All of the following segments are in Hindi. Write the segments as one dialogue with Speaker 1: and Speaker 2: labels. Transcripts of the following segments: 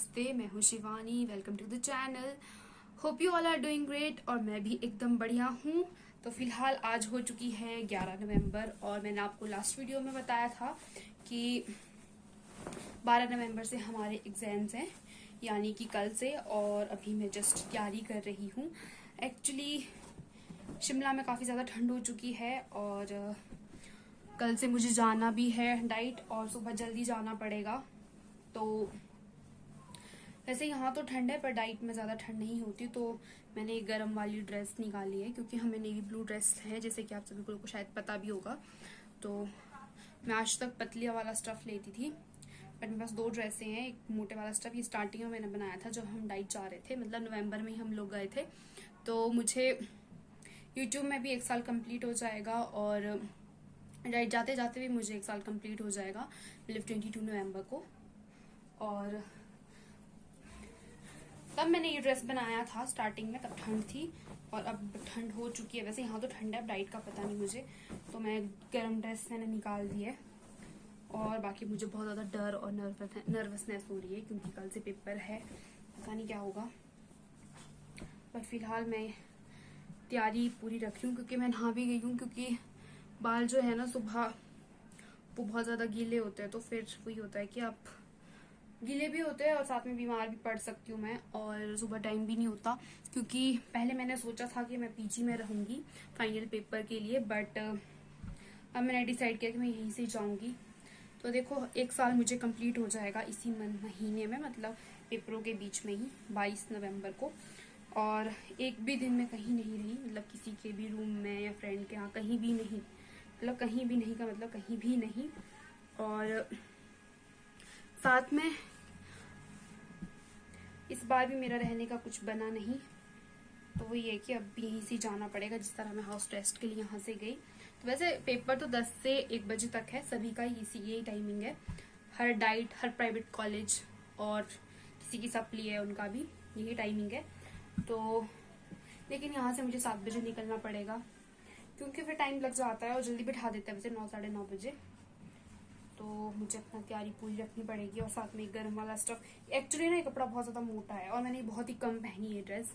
Speaker 1: नमस्ते, मैं हूँ Shivani. Welcome to the channel. Hope you all are doing great और मैं भी एकदम बढ़िया हूँ। तो फिलहाल आज हो चुकी है 11 नवंबर और मैंने आपको लास्ट वीडियो में बताया था कि 12 नवंबर से हमारे एग्जाम्स हैं, यानी कि कल से। और अभी मैं जस्ट तैयारी कर रही हूँ। एक्चुअली शिमला में काफ़ी ज़्यादा ठंड हो चुकी है और कल से मुझे जाना भी है डाइट और सुबह जल्दी जाना पड़ेगा। तो वैसे यहाँ तो ठंड है पर डाइट में ज़्यादा ठंड नहीं होती, तो मैंने एक गर्म वाली ड्रेस निकाली है क्योंकि हमें नेवी ब्लू ड्रेस है, जैसे कि आप सभी को शायद पता भी होगा। तो मैं आज तक पतलिया वाला स्टफ लेती थी, पर मेरे पास 2 ड्रेसें हैं। एक मोटे वाला स्टफ ये स्टार्टिंग में मैंने बनाया था जब हम डाइट जा रहे थे, मतलब नवंबर में ही हम लोग गए थे। तो मुझे यूट्यूब में भी 1 साल कंप्लीट हो जाएगा और डाइट जाते जाते भी मुझे 1 साल कंप्लीट हो जाएगा, मतलब 22 नवंबर को। और तब मैंने ये ड्रेस बनाया था स्टार्टिंग में, तब ठंड थी और अब ठंड हो चुकी है। वैसे यहाँ तो ठंड है, अब डाइट का पता नहीं मुझे, तो मैं गर्म ड्रेस मैंने निकाल दी है। और बाकी मुझे बहुत ज़्यादा डर और नर्वसनेस हो रही है क्योंकि कल से पेपर है, पता नहीं क्या होगा। पर फिलहाल मैं तैयारी पूरी रख रही हूँ क्योंकि मैं नहा भी गई हूँ, क्योंकि बाल जो है ना सुबह वो बहुत ज़्यादा गीले होते हैं, तो फिर वही होता है कि आप गीले भी होते हैं और साथ में बीमार भी पड़ सकती हूँ मैं। और सुबह टाइम भी नहीं होता क्योंकि पहले मैंने सोचा था कि मैं पीजी में रहूँगी फाइनल पेपर के लिए, बट अब मैंने डिसाइड किया कि मैं यहीं से जाऊँगी। तो देखो 1 साल मुझे कंप्लीट हो जाएगा इसी महीने में, मतलब पेपरों के बीच में ही 22 नवंबर को। और एक भी दिन में कहीं नहीं रही, मतलब किसी के भी रूम में या फ्रेंड के यहाँ कहीं भी नहीं, मतलब कहीं भी नहीं का मतलब कहीं भी नहीं। और साथ में इस बार भी मेरा रहने का कुछ बना नहीं, तो वो ये कि अब यहीं से जाना पड़ेगा, जिस तरह मैं हाउस टेस्ट के लिए यहाँ से गई। तो वैसे पेपर तो 10 से 1 बजे तक है, सभी का यही टाइमिंग है। हर डाइट, हर प्राइवेट कॉलेज और किसी की सप्ली है उनका भी यही टाइमिंग है। तो लेकिन यहाँ से मुझे 7 बजे निकलना पड़ेगा क्योंकि फिर टाइम लग जाता है और जल्दी बिठा देते हैं, वैसे 9 साढ़े 9 बजे। तो मुझे अपना तैयारी पूरी रखनी पड़ेगी। और साथ में एक गर्म वाला स्टफ। एक्चुअली ना ये कपड़ा बहुत ज़्यादा मोटा है और मैंने बहुत ही कम पहनी है ड्रेस।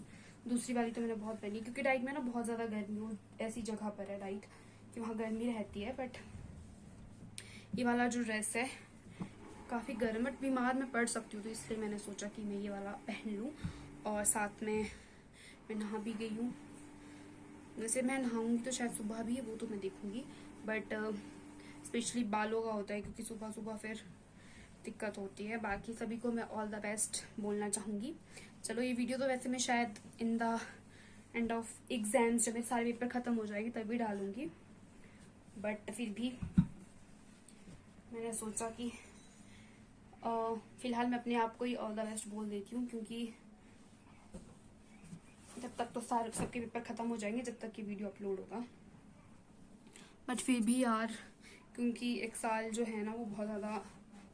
Speaker 1: दूसरी वाली तो मैंने बहुत पहनी क्योंकि डाइट में ना बहुत ज़्यादा गर्मी हो, ऐसी जगह पर है डाइट कि वहाँ गर्मी रहती है। बट ये वाला जो ड्रेस है काफ़ी गर्म, बट बीमार मैं पड़ सकती हूँ, तो इसलिए मैंने सोचा कि मैं ये वाला पहन लूँ। और साथ में मैं नहा भी गई हूँ। वैसे मैं नहाऊंगी तो शायद सुबह भी है, वो तो मैं देखूंगी, बट स्पेशली बालों का होता है क्योंकि सुबह सुबह फिर दिक्कत होती है। बाकी सभी को मैं ऑल द बेस्ट बोलना चाहूँगी। चलो ये वीडियो तो वैसे मैं शायद in the end of exams, जब मेरे सारे पेपर ख़त्म हो जाएगी तभी डालूंगी, बट फिर भी मैंने सोचा कि फ़िलहाल मैं अपने आप को ही ऑल द बेस्ट बोल देती हूँ, क्योंकि जब तक तो सारे सबके पेपर ख़त्म हो जाएंगे जब तक ये वीडियो अपलोड होगा। बट फिर भी यार, क्योंकि 1 साल जो है ना वो बहुत ज़्यादा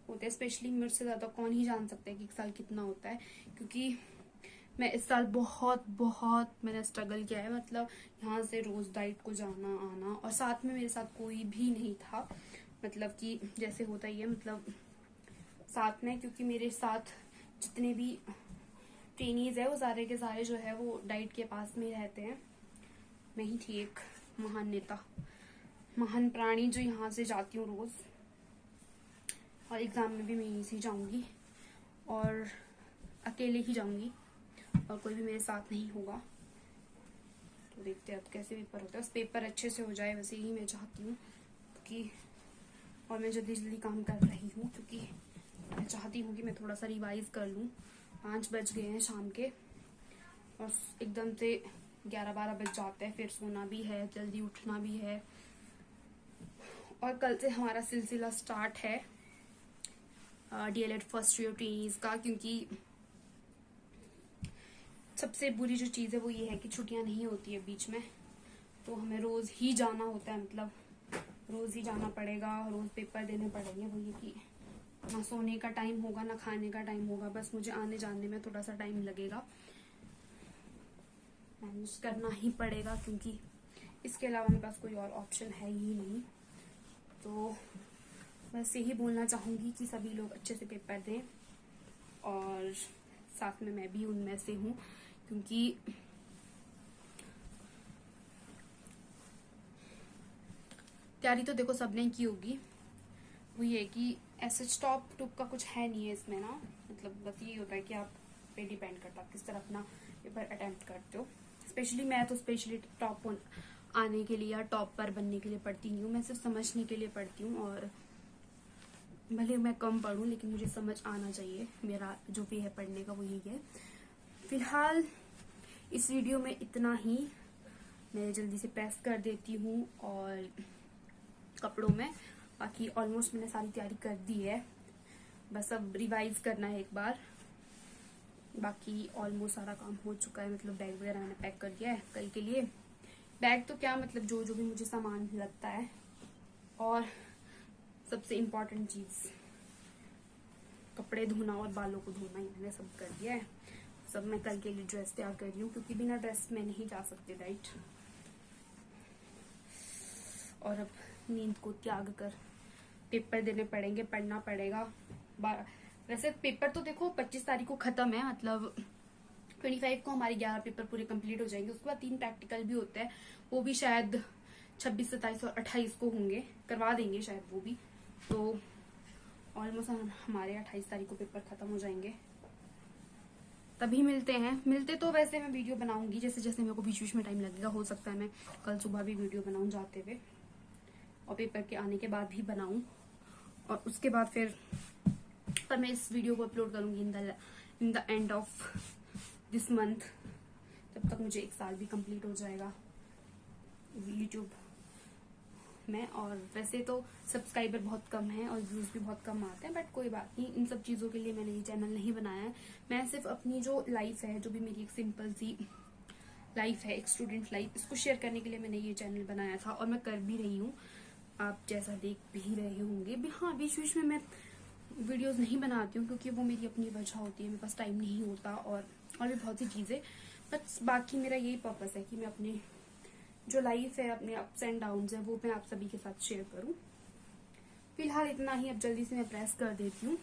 Speaker 1: होता है, स्पेशली मेरे से ज़्यादा कौन ही जान सकता है कि 1 साल कितना होता है। क्योंकि मैं इस साल बहुत बहुत मैंने स्ट्रगल किया है, मतलब यहाँ से रोज़ डाइट को जाना आना, और साथ में मेरे साथ कोई भी नहीं था, मतलब कि जैसे होता ही है, मतलब साथ में, क्योंकि मेरे साथ जितने भी ट्रेनीज है वो सारे के सारे जो है वो डाइट के पास में ही रहते हैं। मैं ही थी एक महान नेता, महान प्राणी जो यहाँ से जाती हूँ रोज, और एग्जाम में भी मैं यहीं से जाऊंगी और अकेले ही जाऊंगी और कोई भी मेरे साथ नहीं होगा। तो देखते हैं अब कैसे पेपर होता है, बस पेपर अच्छे से हो जाए, वैसे ही मैं चाहती हूँ। क्योंकि और मैं जल्दी जल्दी काम कर रही हूँ क्योंकि मैं चाहती हूँ कि मैं थोड़ा सा रिवाइज कर लूँ। 5 बज गए हैं शाम के और एकदम से 11-12 बज जाते हैं, फिर सोना भी है, जल्दी उठना भी है। और कल से हमारा सिलसिला स्टार्ट है डीएलएड फर्स्ट ईयर ट्रेनीज का, क्योंकि सबसे बुरी जो चीज़ है वो ये है कि छुट्टियां नहीं होती है बीच में, तो हमें रोज़ ही जाना होता है, मतलब रोज़ ही जाना पड़ेगा, रोज़ पेपर देने पड़ेंगे। वो ये कि ना सोने का टाइम होगा ना खाने का टाइम होगा, बस मुझे आने जाने में थोड़ा सा टाइम लगेगा, मैनेज करना ही पड़ेगा क्योंकि इसके अलावा मेरे पास कोई और ऑप्शन है ही नहीं। तो बस यही बोलना चाहूँगी कि सभी लोग अच्छे से पेपर दें और और साथ में मैं भी उनमें से हूँ, क्योंकि तैयारी तो देखो सबने की होगी। वो ये कि ऐसे टॉप टूप का कुछ है नहीं है इसमें ना, मतलब बस ये होता है कि आप पे डिपेंड करता है किस तरह अपना पेपर अटेम्प्ट करते हो। स्पेशली मैं तो स्पेशली टॉप आने के लिए या टॉप पर बनने के लिए पढ़ती नहीं हूँ, मैं सिर्फ समझने के लिए पढ़ती हूँ। और भले मैं कम पढ़ूँ लेकिन मुझे समझ आना चाहिए, मेरा जो भी है पढ़ने का वो यही है। फिलहाल इस वीडियो में इतना ही, मैं जल्दी से प्रेस कर देती हूँ और कपड़ों में। बाकी ऑलमोस्ट मैंने सारी तैयारी कर दी है, बस अब रिवाइज करना है एक बार। बाकी ऑलमोस्ट सारा काम हो चुका है, मतलब बैग वगैरह मैंने पैक कर दिया है कल के लिए। बैग तो क्या, मतलब जो जो भी मुझे सामान लगता है। और सबसे इम्पोर्टेंट चीज कपड़े धोना और बालों को धोना, ही मैंने सब कर दिया है। सब मैं कल के लिए ड्रेस तैयार कर रही हूँ, क्योंकि बिना ड्रेस में नहीं जा सकते, राइट। और अब नींद को त्याग कर पेपर देने पड़ेंगे, पढ़ना पड़ेगा। वैसे पेपर तो देखो 25 तारीख को खत्म है, मतलब 25 को हमारे 11 पेपर पूरे कंप्लीट हो जाएंगे। उसके बाद 3 प्रैक्टिकल भी होते हैं, वो भी शायद 26, 27 और 28 को होंगे, करवा देंगे शायद वो भी। तो ऑलमोस्ट हमारे 28 तारीख को पेपर खत्म हो जाएंगे, तभी मिलते हैं। मिलते तो वैसे मैं वीडियो बनाऊंगी जैसे जैसे मेरे को बीच बीच में टाइम लगेगा। हो सकता है मैं कल सुबह भी वीडियो बनाऊं जाते हुए, और पेपर के आने के बाद भी बनाऊं, और उसके बाद फिर पर मैं इस वीडियो को अपलोड करूंगी in the end of this month. तब तक मुझे 1 साल भी कंप्लीट हो जाएगा यूट्यूब में। और वैसे तो सब्सक्राइबर बहुत कम है और व्यूज भी बहुत कम आते हैं, बट कोई बात नहीं, इन सब चीजों के लिए मैंने ये चैनल नहीं बनाया है। मैं सिर्फ अपनी जो लाइफ है, जो भी मेरी एक सिंपल सी लाइफ है, एक स्टूडेंट लाइफ, इसको शेयर करने के लिए मैंने ये चैनल बनाया था, और मैं कर भी रही हूँ, आप जैसा देख भी रहे होंगे। हाँ, बीच बीच में मैं वीडियोस नहीं बनाती हूँ, क्योंकि वो मेरी अपनी वजह होती है, मेरे पास टाइम नहीं होता, और भी बहुत सी चीजें। बस बाकी मेरा यही पर्पस है कि मैं अपनी जो लाइफ है, अपने अप्स एंड डाउन्स है, वो मैं आप सभी के साथ शेयर करूं। फिलहाल इतना ही, अब जल्दी से मैं प्रेस कर देती हूँ,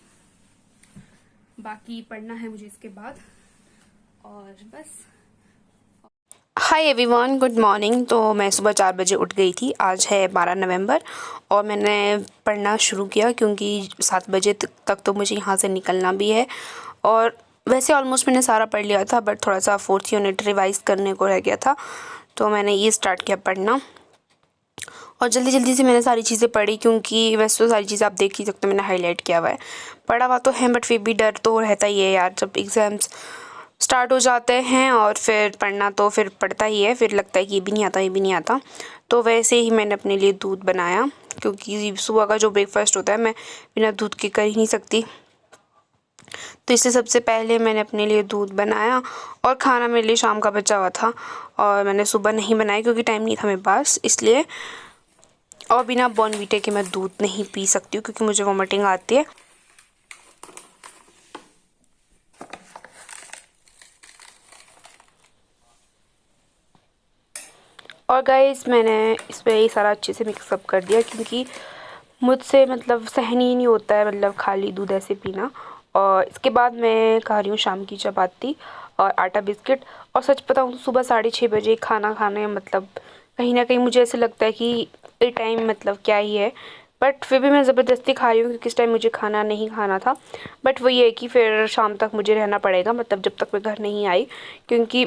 Speaker 1: बाकी पढ़ना है मुझे इसके बाद, और बस।
Speaker 2: Hi everyone, good morning. तो मैं सुबह 4 बजे उठ गई थी। आज है 12 नवंबर और मैंने पढ़ना शुरू किया, क्योंकि 7 बजे तक तो मुझे यहाँ से निकलना भी है। और वैसे ऑलमोस्ट मैंने सारा पढ़ लिया था, बट थोड़ा सा 4th यूनिट रिवाइज़ करने को रह गया था, तो मैंने ये स्टार्ट किया पढ़ना। और जल्दी जल्दी से मैंने सारी चीज़ें पढ़ी, क्योंकि वैसे तो सारी चीज़ें आप देख ही सकते हो, मैंने हाईलाइट किया हुआ है। पढ़ा हुआ तो है, बट फिर भी डर तो रहता ही है यार, जब एग्ज़ाम्स स्टार्ट हो जाते हैं और फिर पढ़ना तो फिर पड़ता ही है, फिर लगता है कि ये भी नहीं आता, ये भी नहीं आता। तो वैसे ही मैंने अपने लिए दूध बनाया, क्योंकि सुबह का जो ब्रेकफास्ट होता है मैं बिना दूध के कर ही नहीं सकती। तो इसलिए सबसे पहले मैंने अपने लिए दूध बनाया, और खाना मेरे लिए शाम का बचा हुआ था, और मैंने सुबह नहीं बनाया क्योंकि टाइम नहीं था मेरे पास, इसलिए। और बिना बॉर्नवीटा के मैं दूध नहीं पी सकती हूँ, क्योंकि मुझे वॉमिटिंग आती है। और गाइस, मैंने इस पर ये सारा अच्छे से मिक्सअप कर दिया, क्योंकि मुझसे मतलब सहन ही नहीं होता है, मतलब खाली दूध ऐसे पीना। और इसके बाद मैं खा रही हूँ शाम की चपाती और आटा बिस्किट। और सच बताऊँ तो सुबह 6:30 बजे खाना खाने, मतलब कहीं ना कहीं मुझे ऐसे लगता है कि ये टाइम मतलब क्या ही है, बट फिर भी मैं ज़बरदस्ती खा रही हूँ, क्योंकि इस टाइम मुझे खाना नहीं खाना था। बट वो ये है कि फिर शाम तक मुझे रहना पड़ेगा, मतलब जब तक मैं घर नहीं आई, क्योंकि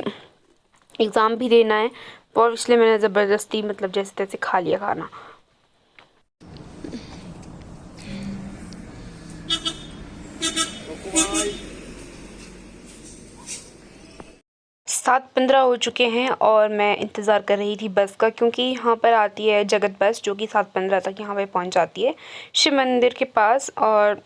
Speaker 2: एग्ज़ाम भी देना है, और इसलिए मैंने ज़बरदस्ती मतलब जैसे तैसे खा लिया खाना। 7:15 हो चुके हैं और मैं इंतज़ार कर रही थी बस का, क्योंकि यहाँ पर आती है जगत बस, जो कि 7:15 तक यहाँ पे पहुँच जाती है शिव मंदिर के पास। और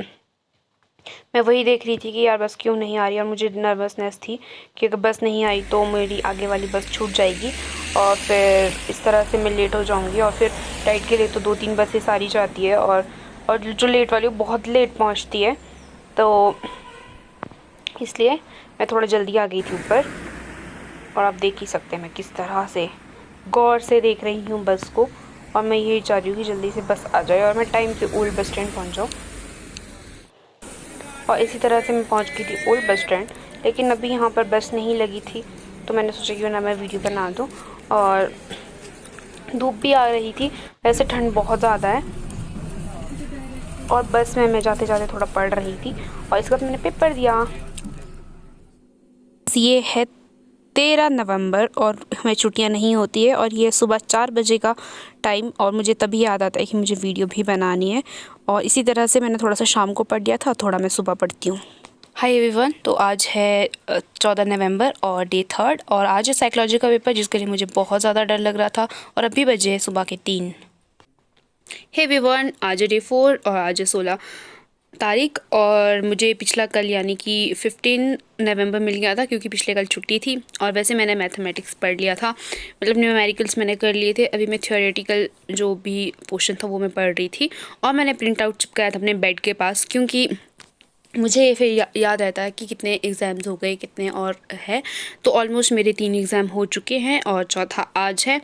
Speaker 2: मैं वही देख रही थी कि यार बस क्यों नहीं आ रही, और मुझे नर्वसनेस थी कि अगर बस नहीं आई तो मेरी आगे वाली बस छूट जाएगी, और फिर इस तरह से मैं लेट हो जाऊंगी। और फिर राइड के लिए तो 2-3 बसें सारी जाती है, और जो लेट वाली वो बहुत लेट पहुंचती है, तो इसलिए मैं थोड़ा जल्दी आ गई थी ऊपर। और आप देख ही सकते हैं मैं किस तरह से गौर से देख रही हूँ बस को, और मैं यही चाह रही हूँ कि जल्दी से बस आ जाए और मैं टाइम पे ओल्ड बस स्टैंड पहुँच जाऊँ। और इसी तरह से मैं पहुंच गई थी ओल्ड बस स्टैंड, लेकिन अभी यहाँ पर बस नहीं लगी थी, तो मैंने सोचा क्यों ना मैं वीडियो बना दूँ। और धूप भी आ रही थी, वैसे ठंड बहुत ज़्यादा है, और बस में मैं जाते जाते थोड़ा पढ़ रही थी, और इसके बाद मैंने पेपर दिया। ये है 13 नवंबर और हमें छुट्टियां नहीं होती है, और ये सुबह 4 बजे का टाइम, और मुझे तभी याद आता है कि मुझे वीडियो भी बनानी है। और इसी तरह से मैंने थोड़ा सा शाम को पढ़ लिया था, थोड़ा मैं सुबह पढ़ती हूँ। हाय एवरीवन, तो आज है 14 नवंबर और डे 3, और आज है साइकोलॉजी का पेपर, जिसके लिए मुझे बहुत ज़्यादा डर लग रहा था, और अभी बजे है सुबह के 3। हे एवरीवन, आज है डे 4 और आज है 16 तारीख, और मुझे पिछला कल यानी कि 15 नवंबर मिल गया था, क्योंकि पिछले कल छुट्टी थी। और वैसे मैंने मैथमेटिक्स पढ़ लिया था, मतलब न्यूमेरिकल्स मैंने कर लिए थे। अभी मैं थ्योरेटिकल जो भी पोर्शन था वो मैं पढ़ रही थी, और मैंने प्रिंट आउट चिपकाया था अपने बेड के पास, क्योंकि मुझे फिर याद रहता है कि कितने एग्ज़ाम्स हो गए, कितने और है। तो ऑलमोस्ट मेरे 3 एग्ज़ाम हो चुके हैं और चौथा आज है,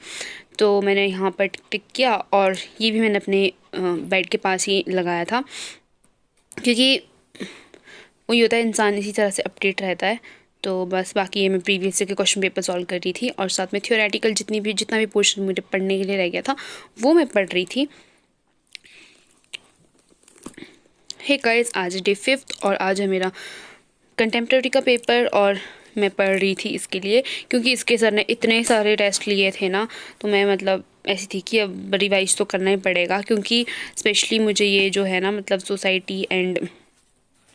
Speaker 2: तो मैंने यहाँ पर टिक किया, और ये भी मैंने अपने बेड के पास ही लगाया था, क्योंकि वही होता है, इंसान इसी तरह से अपडेट रहता है। तो बस बाकी ये मैं प्रीवियस ईयर के क्वेश्चन पेपर सॉल्व कर रही थी, और साथ में थ्योरेटिकल जितना भी पोर्शन मुझे पढ़ने के लिए रह गया था वो मैं पढ़ रही थी। हे गाइस, आज डे 5 और आज है मेरा कंटेम्प्रेरी का पेपर, और मैं पढ़ रही थी इसके लिए, क्योंकि इसके सर ने इतने सारे टेस्ट लिए थे ना, तो मैं मतलब ऐसी थी कि अब रिवाइज तो करना ही पड़ेगा, क्योंकि स्पेशली मुझे ये जो है ना, मतलब सोसाइटी एंड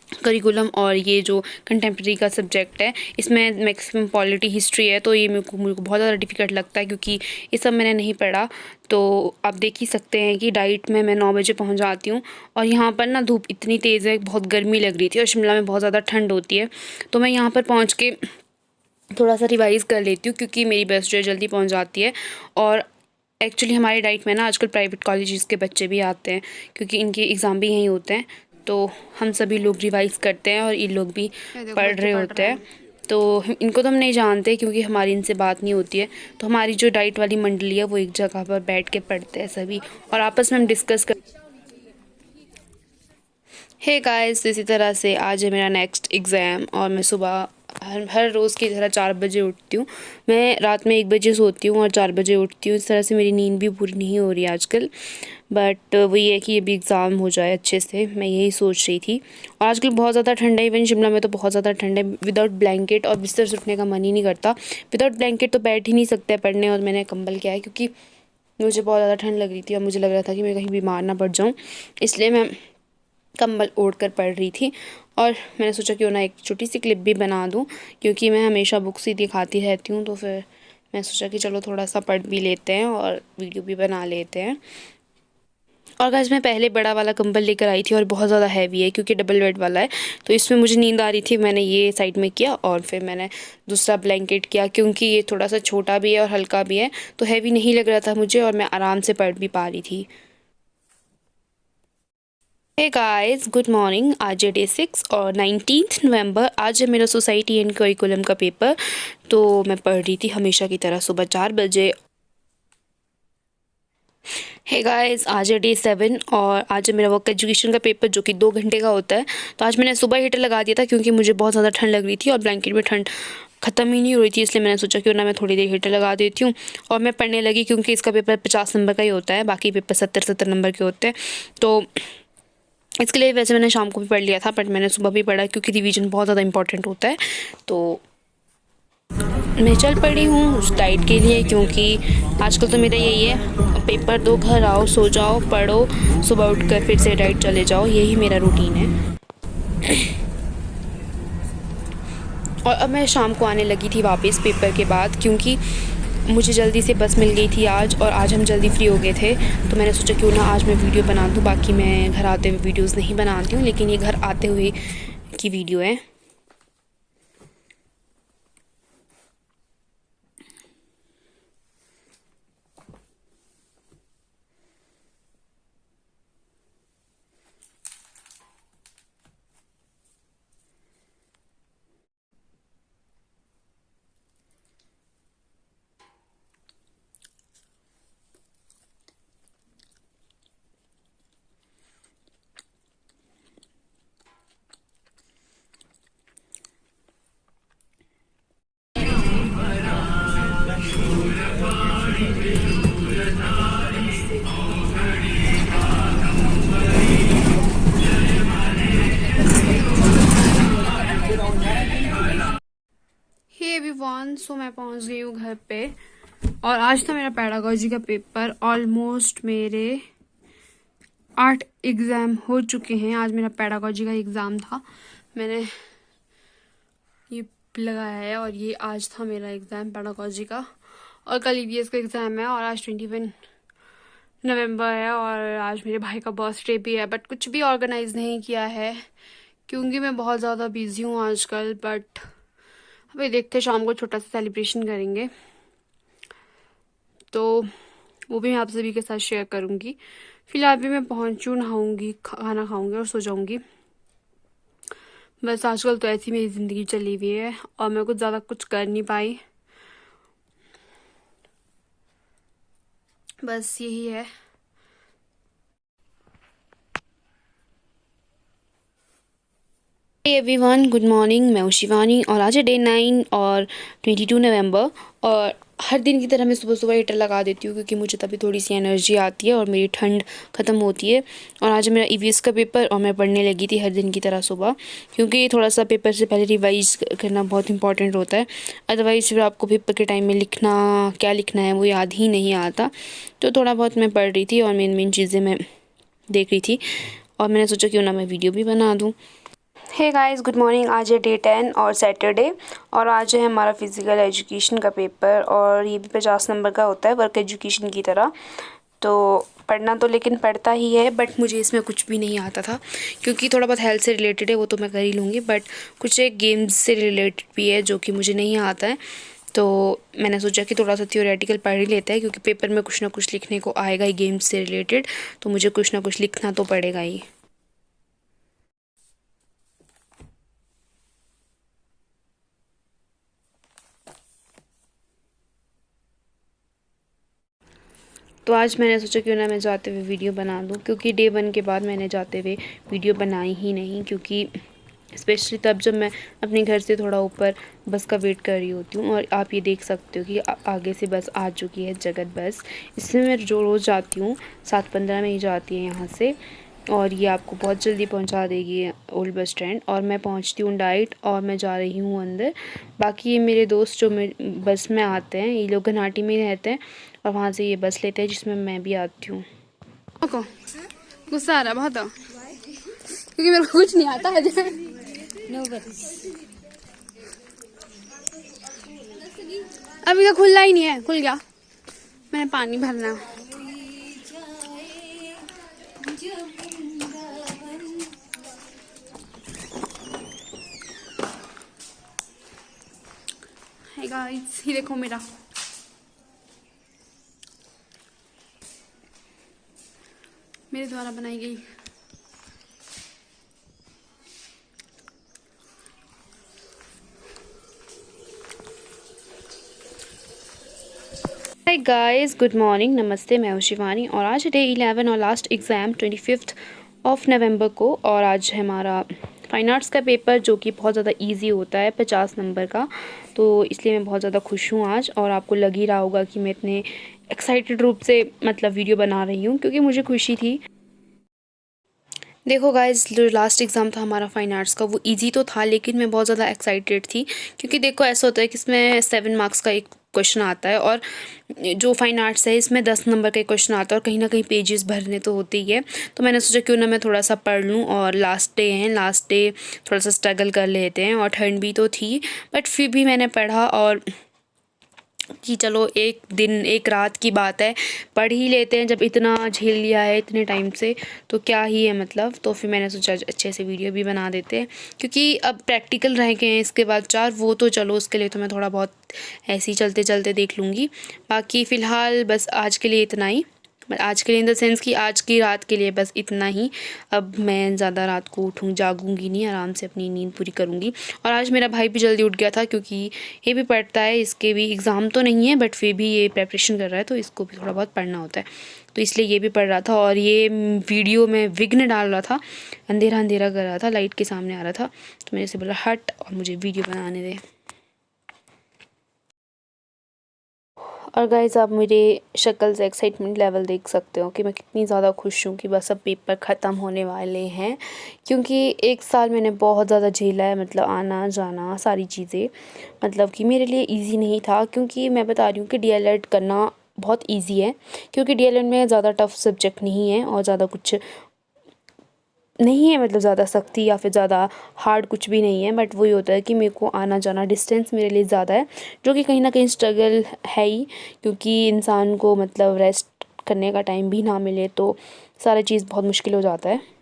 Speaker 2: करिकुलम और ये जो कंटेम्प्रेरी का सब्जेक्ट है, इसमें मैक्सिमम पॉलिटी हिस्ट्री है, तो ये मेरे को बहुत ज़्यादा डिफ़िकल्ट लगता है, क्योंकि ये सब मैंने नहीं पढ़ा। तो आप देख ही सकते हैं कि डाइट में मैं 9 बजे पहुंच जाती हूँ, और यहाँ पर ना धूप इतनी तेज़ है, बहुत गर्मी लग रही थी, और शिमला में बहुत ज़्यादा ठंड होती है, तो मैं यहाँ पर पहुँच के थोड़ा सा रिवाइज़ कर लेती हूँ, क्योंकि मेरी बस जो है जल्दी पहुँच जाती है। और एक्चुअली हमारे डाइट में ना आजकल प्राइवेट कॉलेजेस के बच्चे भी आते हैं, क्योंकि इनके एग्ज़ाम भी यहीं होते हैं, तो हम सभी लोग रिवाइज़ करते हैं, और ये लोग भी पढ़ रहे होते हैं। तो इनको तो हम नहीं जानते, क्योंकि हमारी इनसे बात नहीं होती है, तो हमारी जो डाइट वाली मंडली है वो एक जगह पर बैठ के पढ़ते हैं सभी, और आपस में हम डिस्कस कर। हे गाइस, इसी तरह से आज है मेरा नेक्स्ट एग्ज़ाम, और मैं सुबह हर रोज़ की तरह 4 बजे उठती हूँ। मैं रात में 1 बजे सोती हूँ और 4 बजे उठती हूँ, इस तरह से मेरी नींद भी पूरी नहीं हो रही है आजकल। बट वही है कि अभी एग्ज़ाम हो जाए अच्छे से, मैं यही सोच रही थी। और आजकल बहुत ज़्यादा ठंड है, इवन शिमला में तो बहुत ज़्यादा ठंड है। विदाउट ब्लैंकेट और बिस्तर से उठने का मन ही नहीं करता। विदाउट ब्लैंकेट तो बैठ ही नहीं सकते पढ़ने, और मैंने कंबल किया है, क्योंकि मुझे बहुत ज़्यादा ठंड लग रही थी, और मुझे लग रहा था कि मैं कहीं बीमार ना पड़ जाऊँ, इसलिए मैं कंबल ओढ़ कर पढ़ रही थी। और मैंने सोचा क्यों ना एक छोटी सी क्लिप भी बना दूँ, क्योंकि मैं हमेशा बुक्स ही दिखाती रहती हूँ, तो फिर मैं सोचा कि चलो थोड़ा सा पढ़ भी लेते हैं और वीडियो भी बना लेते हैं। और गाइस, मैं पहले बड़ा वाला कंबल लेकर आई थी, और बहुत ज़्यादा हैवी है, क्योंकि डबल बेड वाला है, तो इसमें मुझे नींद आ रही थी। मैंने ये साइड में किया, और फिर मैंने दूसरा ब्लैंकेट किया, क्योंकि ये थोड़ा सा छोटा भी है और हल्का भी है, तो हैवी नहीं लग रहा था मुझे, और मैं आराम से पढ़ भी पा रही थी। Hey guys, good morning. आज है डे 6 और 19 नवंबर। आज है मेरा सोसाइटी एंड करिकुलम का पेपर, तो मैं पढ़ रही थी हमेशा की तरह सुबह 4 बजे। हे गाइस, आज है डे 7 और आज है मेरा वर्क एजुकेशन का पेपर, जो कि 2 घंटे का होता है। तो आज मैंने सुबह हीटर लगा दिया था, क्योंकि मुझे बहुत ज़्यादा ठंड लग रही थी, और ब्लैंकेट में ठंड ख़त्म ही नहीं हो रही थी, इसलिए मैंने सोचा क्यों ना मैं थोड़ी देर हीटर लगा देती हूँ। और मैं पढ़ने लगी, क्योंकि इसका पेपर 50 नंबर का ही होता है, बाकी पेपर 70-70 नंबर के होते हैं। तो इसके लिए वैसे मैंने शाम को भी पढ़ लिया था, बट मैंने सुबह भी पढ़ा, क्योंकि रिवीजन बहुत ज़्यादा इंपॉर्टेंट होता है। तो मैं चल पड़ी हूँ उस डाइट के लिए, क्योंकि आजकल तो मेरा यही है, पेपर दो, घर आओ, सो जाओ, पढ़ो, सुबह उठकर फिर से डाइट चले जाओ, यही मेरा रूटीन है। और अब मैं शाम को आने लगी थी वापस पेपर के बाद, क्योंकि मुझे जल्दी से बस मिल गई थी आज, और आज हम जल्दी फ्री हो गए थे, तो मैंने सोचा क्यों ना आज मैं वीडियो बना दूँ। बाकी मैं घर आते हुए वीडियोस नहीं बनाती हूँ, लेकिन ये घर आते हुए की वीडियो है।
Speaker 1: एवरीवन, सो मैं पहुंच गई हूँ घर पे और आज था मेरा पेडागोजी का पेपर। ऑलमोस्ट मेरे 8 एग्ज़ाम हो चुके हैं। आज मेरा पेडागोजी का एग्ज़ाम था। मैंने ये लगाया है और ये आज था मेरा एग्ज़ाम पेडागोजी का। और कल ईवीएस का एग्ज़ाम है और आज 21 नवंबर है और आज मेरे भाई का बर्थडे भी है। बट कुछ भी ऑर्गेनाइज नहीं किया है क्योंकि मैं बहुत ज़्यादा बिजी हूँ आजकल। बट अभी देखते शाम को छोटा सा सेलिब्रेशन करेंगे, तो वो भी मैं आप सभी के साथ शेयर करूँगी। फिलहाल भी मैं पहुँचूँ, नहाऊँगी, खाना खाऊँगी और सो जाऊँगी। बस आजकल तो ऐसी मेरी ज़िंदगी चली हुई है और मैं कुछ ज़्यादा कुछ कर नहीं पाई। बस यही है।
Speaker 2: Everyone, good morning. मैं हूँ शिवानी और आज है डे 9 और 22 नवंबर। और हर दिन की तरह मैं सुबह सुबह हीटर लगा देती हूँ क्योंकि मुझे तभी थोड़ी सी एनर्जी आती है और मेरी ठंड ख़त्म होती है। और आज मेरा ईवीएस का पेपर और मैं पढ़ने लगी थी हर दिन की तरह सुबह, क्योंकि थोड़ा सा पेपर से पहले रिवाइज करना बहुत इंपॉर्टेंट होता है। अदरवाइज़ फिर आपको पेपर के टाइम में क्या लिखना है वो याद ही नहीं आता। तो थोड़ा बहुत मैं पढ़ रही थी और मेन चीज़ें मैं देख रही थी और मैंने सोचा क्यों ना मैं वीडियो भी बना दूँ। Hey guys, good morning. आज है डे 10 और सैटरडे और आज है हमारा फिज़िकल एजुकेशन का पेपर और ये भी 50 नंबर का होता है, वर्क एजुकेशन की तरह। तो पढ़ना तो लेकिन पढ़ता ही है, बट मुझे इसमें कुछ भी नहीं आता था क्योंकि थोड़ा बहुत हेल्थ से रिलेटेड है, वो तो मैं कर ही लूँगी। बट कुछ एक गेम्स से रिलेटेड भी है जो कि मुझे नहीं आता है। तो मैंने सोचा कि थोड़ा सा थियोरेटिकल पढ़ ही लेता है क्योंकि पेपर में कुछ ना कुछ लिखने को आएगा ही गेम्स से रिलेटेड, तो मुझे कुछ ना कुछ लिखना तो पड़ेगा ही। तो आज मैंने सोचा क्यों ना मैं जाते हुए वीडियो बना दूँ, क्योंकि डे 1 के बाद मैंने जाते हुए वीडियो बनाई ही नहीं, क्योंकि स्पेशली तब जब मैं अपने घर से थोड़ा ऊपर बस का वेट कर रही होती हूँ। और आप ये देख सकते हो कि आगे से बस आ चुकी है, जगत बस। इसमें मैं जो रोज़ जाती हूँ 7:15 में ही जाती है यहाँ से और ये आपको बहुत जल्दी पहुँचा देगी ओल्ड बस स्टैंड। और मैं पहुँचती हूँ डाइट और मैं जा रही हूँ अंदर। बाकी ये मेरे दोस्त जो बस में आते हैं, ये लोग घनाटी में ही रहते हैं और वहाँ से ये बस लेते हैं जिसमें मैं भी आती हूँ।
Speaker 1: गुस्सा आ रहा बहुत क्योंकि मेरे को कुछ नहीं आता है। अभी तो खुला ही नहीं है, खुल गया। मैंने पानी भरना है। हे गाइस, ये देखो मेरे द्वारा बनाई गई
Speaker 2: हाय गाइस, गुड मॉर्निंग, नमस्ते। मैं हूँ शिवानी और आज डे 11 और लास्ट एग्ज़ाम 25 नवंबर को। और आज है हमारा फाइन आर्ट्स का पेपर जो कि बहुत ज़्यादा इजी होता है, 50 नंबर का। तो इसलिए मैं बहुत ज़्यादा खुश हूँ आज। और आपको लग ही रहा होगा कि मैं इतने एक्साइटेड रूप से मतलब वीडियो बना रही हूँ क्योंकि मुझे खुशी थी। देखो गाइस, जो लास्ट एग्ज़ाम था हमारा फाइन आर्ट्स का वो इजी तो था, लेकिन मैं बहुत ज़्यादा एक्साइटेड थी क्योंकि देखो ऐसा होता है कि इसमें 7 मार्क्स का एक क्वेश्चन आता है और जो फाइन आर्ट्स है इसमें 10 नंबर का एक क्वेश्चन आता है और कहीं ना कहीं पेजेस भरने तो होते ही है। तो मैंने सोचा क्यों ना मैं थोड़ा सा पढ़ लूँ और लास्ट डे थोड़ा सा स्ट्रगल कर लेते हैं। और ठंड भी तो थी बट फिर भी मैंने पढ़ा और कि चलो एक दिन एक रात की बात है, पढ़ ही लेते हैं। जब इतना झेल लिया है इतने टाइम से तो क्या ही है मतलब। तो फिर मैंने सोचा अच्छे से वीडियो भी बना देते हैं क्योंकि अब प्रैक्टिकल रह गए हैं इसके बाद 4, वो तो चलो उसके लिए तो मैं थोड़ा बहुत ऐसे ही चलते चलते देख लूँगी। बाकी फ़िलहाल बस आज के लिए इतना ही। आज के लिए इन द सेंस कि आज की रात के लिए बस इतना ही। अब मैं ज़्यादा रात को जागूंगी नहीं, आराम से अपनी नींद पूरी करूँगी। और आज मेरा भाई भी जल्दी उठ गया था क्योंकि ये भी पढ़ता है, इसके भी एग्ज़ाम तो नहीं है बट फिर भी ये प्रेपरेशन कर रहा है तो इसको भी थोड़ा बहुत पढ़ना होता है, तो इसलिए ये भी पढ़ रहा था। और ये वीडियो में विघ्न डाल रहा था, अंधेरा अंधेरा कर रहा था, लाइट के सामने आ रहा था, तो मैंने से बोला हट और मुझे वीडियो बनाने दे। और गाइस आप मेरे शक्ल से एक्साइटमेंट लेवल देख सकते हो कि मैं कितनी ज़्यादा खुश हूँ कि बस अब पेपर ख़त्म होने वाले हैं, क्योंकि एक साल मैंने बहुत ज़्यादा झेला है, मतलब आना जाना सारी चीज़ें, मतलब कि मेरे लिए इजी नहीं था। क्योंकि मैं बता रही हूँ कि डीएलएड करना बहुत इजी है, क्योंकि डीएलएड में ज़्यादा टफ सब्जेक्ट नहीं है और ज़्यादा कुछ नहीं है, मतलब ज़्यादा सख्ती या फिर ज़्यादा हार्ड कुछ भी नहीं है। बट वही होता है कि मेरे को आना जाना डिस्टेंस मेरे लिए ज़्यादा है, जो कि कहीं ना कहीं स्ट्रगल है ही, क्योंकि इंसान को मतलब रेस्ट करने का टाइम भी ना मिले तो सारा चीज़ बहुत मुश्किल हो जाता है।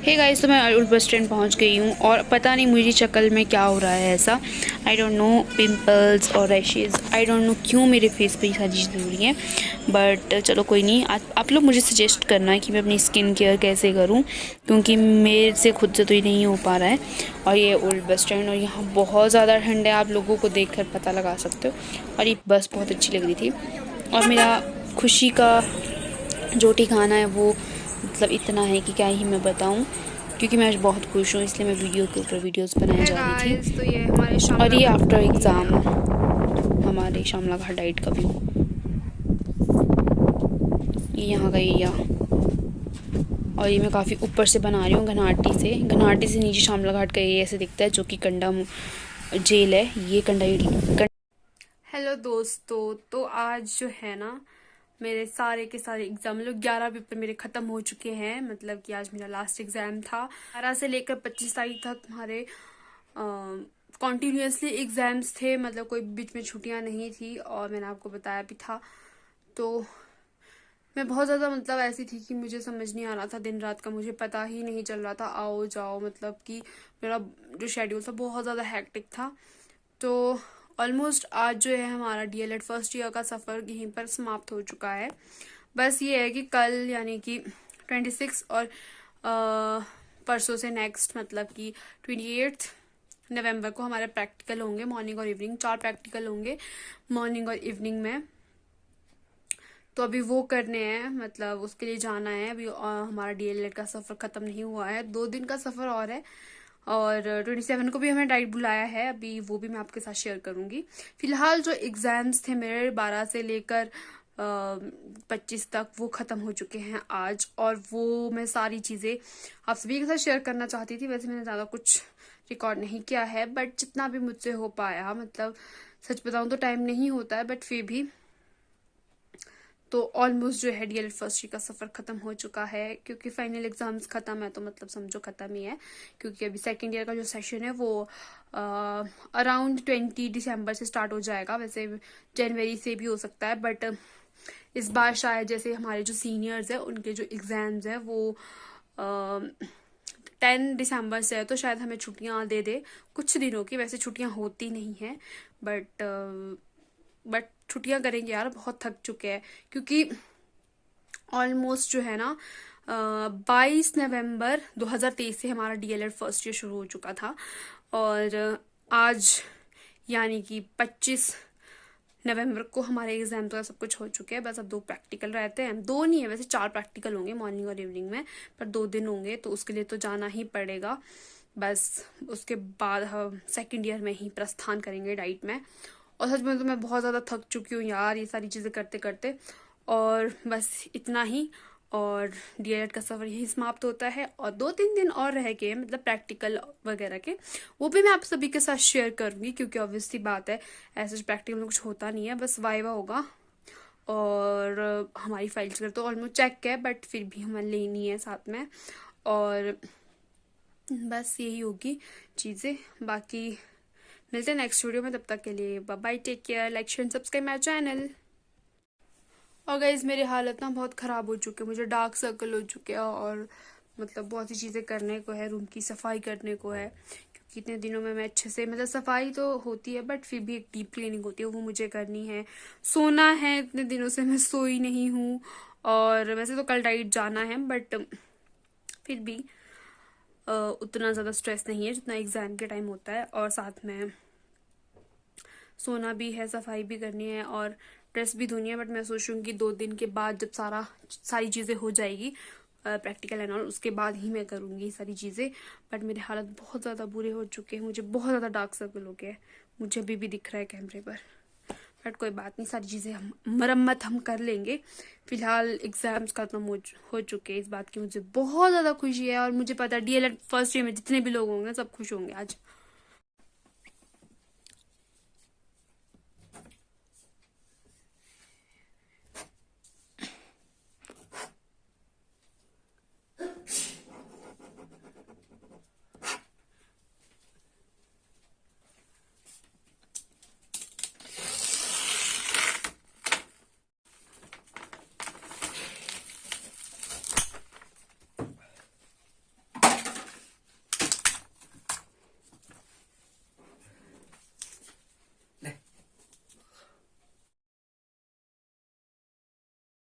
Speaker 2: हे गाइस, तो मैं अरुण बस स्टैंड पहुँच गई हूँ और पता नहीं मुझे शक्ल में क्या हो रहा है ऐसा, आई डोंट नो, पिंपल्स और रैशेज़, आई डोंट नो क्यों मेरे फेस पे ये सारी चीज़ें हो रही हैं। बट चलो कोई नहीं, आप लोग मुझे सजेस्ट करना है कि मैं अपनी स्किन केयर कैसे करूँ, क्योंकि मेरे से खुद से तो ये नहीं हो पा रहा है। और ये ओल्ड बस स्टैंड, और यहाँ बहुत ज़्यादा ठंड है, आप लोगों को देख कर पता लगा सकते हो। और ये बस बहुत अच्छी लग रही थी, और मेरा खुशी का जो ठिकाना है वो मतलब इतना है कि क्या ही मैं बताऊं, क्योंकि मैं आज बहुत खुश हूँ, इसलिए मैं वीडियो के ऊपर वीडियोस बनाए जा रही थी।
Speaker 1: तो ये हमारे शाम
Speaker 2: और ये आफ्टर एग्ज़ाम हमारे शामला घाट डाइट का व्यू, ये यहाँ का एरिया। और ये मैं काफ़ी ऊपर से बना रही हूँ, घनाटी से नीचे शामला घाट का एरिया ऐसे दिखता है, जो कि कंडा जेल है, ये कंडा।
Speaker 1: हेलो दोस्तों, तो आज जो है ना मेरे सारे के सारे एग्जाम, मतलब 11 पेपर मेरे खत्म हो चुके हैं। मतलब कि आज मेरा लास्ट एग्जाम था। 12 से लेकर 25 तारीख तक हमारे कॉन्टिन्यूसली एग्जाम्स थे, मतलब कोई बीच में छुट्टियां नहीं थी, और मैंने आपको बताया भी था। तो मैं बहुत ज़्यादा मतलब ऐसी थी कि मुझे समझ नहीं आ रहा था, दिन रात का मुझे पता ही नहीं चल रहा था, आओ जाओ, मतलब कि मेरा जो शेड्यूल था बहुत ज़्यादा हैक्टिक था। तो ऑलमोस्ट आज जो है हमारा डीएलएड फर्स्ट ईयर का सफ़र यहीं पर समाप्त हो चुका है। बस ये है कि कल यानी कि 26 और परसों से नेक्स्ट मतलब कि 28 नवंबर को हमारे प्रैक्टिकल होंगे, मॉर्निंग और इवनिंग, 4 प्रैक्टिकल होंगे मॉर्निंग और इवनिंग में। तो अभी वो करने हैं, मतलब उसके लिए जाना है। अभी हमारा डीएलएड का सफ़र ख़त्म नहीं हुआ है, 2 दिन का सफ़र और है। और 27 को भी हमें डाइट बुलाया है, अभी वो भी मैं आपके साथ शेयर करूंगी। फिलहाल जो एग्जाम्स थे मेरे 12 से लेकर 25 तक, वो ख़त्म हो चुके हैं आज, और वो मैं सारी चीज़ें आप सभी के साथ शेयर करना चाहती थी। वैसे मैंने ज़्यादा कुछ रिकॉर्ड नहीं किया है, बट जितना भी मुझसे हो पाया, मतलब सच बताऊं तो टाइम नहीं होता है, बट फिर भी तो ऑलमोस्ट जो है डीएलएड फर्स्ट ईयर का सफ़र ख़त्म हो चुका है, क्योंकि फाइनल एग्जाम्स ख़त्म है तो मतलब समझो ख़त्म ही है। क्योंकि अभी सेकेंड ईयर का जो सेशन है वो अराउंड 20 दिसंबर से स्टार्ट हो जाएगा, वैसे जनवरी से भी हो सकता है, बट इस बार शायद जैसे हमारे जो सीनियर्स हैं उनके जो एग्ज़ाम्स हैं वो 10 दिसंबर से है, तो शायद हमें छुट्टियां दे दे कुछ दिनों की। वैसे छुट्टियां होती नहीं हैं, बट छुट्टियां करेंगे यार, बहुत थक चुके हैं। क्योंकि ऑलमोस्ट जो है ना 22 नवंबर 2023 से हमारा डीएलएड फर्स्ट ईयर शुरू हो चुका था, और आज यानी कि 25 नवंबर को हमारे एग्जाम तो सब कुछ हो चुके हैं। बस अब 2 प्रैक्टिकल रहते हैं, 2 नहीं है वैसे 4 प्रैक्टिकल होंगे मॉर्निंग और इवनिंग में, पर 2 दिन होंगे, तो उसके लिए तो जाना ही पड़ेगा। बस उसके बाद हम सेकेंड ईयर में ही प्रस्थान करेंगे डाइट में। और सच में तो मैं बहुत ज़्यादा थक चुकी हूँ यार ये सारी चीज़ें करते करते, और बस इतना ही। और डीएलएड का सफ़र यही समाप्त होता है, और 2-3 दिन और रह गए मतलब प्रैक्टिकल वगैरह के, वो भी मैं आप सभी के साथ शेयर करूंगी, क्योंकि ऑब्वियसली बात है ऐसे प्रैक्टिकल में कुछ होता नहीं है, बस वाइवा होगा और हमारी फाइल्स कर तो ऑलमोस्ट चेक है, बट फिर भी हमें लेनी है साथ में। और बस यही होगी चीज़ें, बाकी मिलते हैं नेक्स्ट वीडियो में, तब तक के लिए bye bye, take care, like share subscribe my channel. और गाइज मेरी हालत ना बहुत ख़राब हो चुकी है, मुझे डार्क सर्कल हो चुके हैं, और मतलब बहुत सी चीज़ें करने को है, रूम की सफाई करने को है, क्योंकि इतने दिनों में मैं अच्छे से, मतलब सफाई तो होती है बट फिर भी एक डीप क्लीनिंग होती है, वो मुझे करनी है। सोना है, इतने दिनों से मैं सोई नहीं हूँ, और वैसे तो कल डाइट जाना है, बट फिर भी उतना ज़्यादा स्ट्रेस नहीं है जितना एग्ज़ाम के टाइम होता है, और साथ में सोना भी है, सफाई भी करनी है और ड्रेस भी धोनी है। बट मैं सोच रही हूँ कि 2 दिन के बाद जब सारी चीज़ें हो जाएगी प्रैक्टिकल एंड ऑल, उसके बाद ही मैं करूँगी ये सारी चीज़ें। बट मेरे हालत बहुत ज़्यादा बुरे हो चुके हैं, मुझे बहुत ज़्यादा डार्क सर्कल हो गया है, मुझे अभी भी दिख रहा है कैमरे पर। बट कोई बात नहीं, सारी चीज़ें हम मरम्मत हम कर लेंगे। फिलहाल एग्जाम्स खत्म हो चुके हैं, इस बात की मुझे बहुत ज़्यादा खुशी है। और मुझे पता है DLED फर्स्ट ईयर में जितने भी लोग होंगे सब खुश होंगे आज।